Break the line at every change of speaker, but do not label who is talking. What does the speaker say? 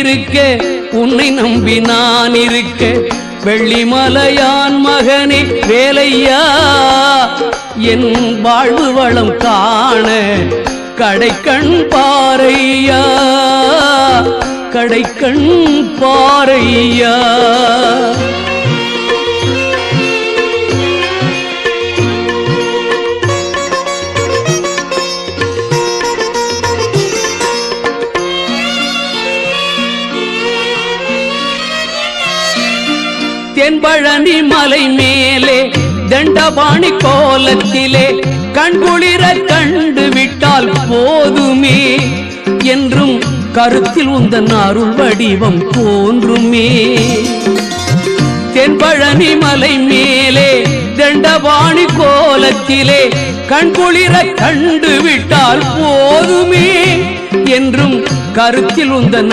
இருக்க உன்னை நம்பி நான் இருக்க வெள்ளிமலையான் மகனே வேலையா என் வாழ்வு வளம் காண கடைக்கண் பாரையா கடைக்கண் பாரையா. தென்பழனி மலை மேலே தண்டபாணி கோலத்திலே கண்குளிர கண்டு விட்டால் போதுமே என்றும் கருத்தில் உந்தன் அருள் வடிவம் தோன்றுமே. தென்பழனி மலை மேலே தண்டபாணி கோலத்திலே கண்குளிர கண்டு விட்டால் போதுமே என்றும் கருத்தில் உந்தன்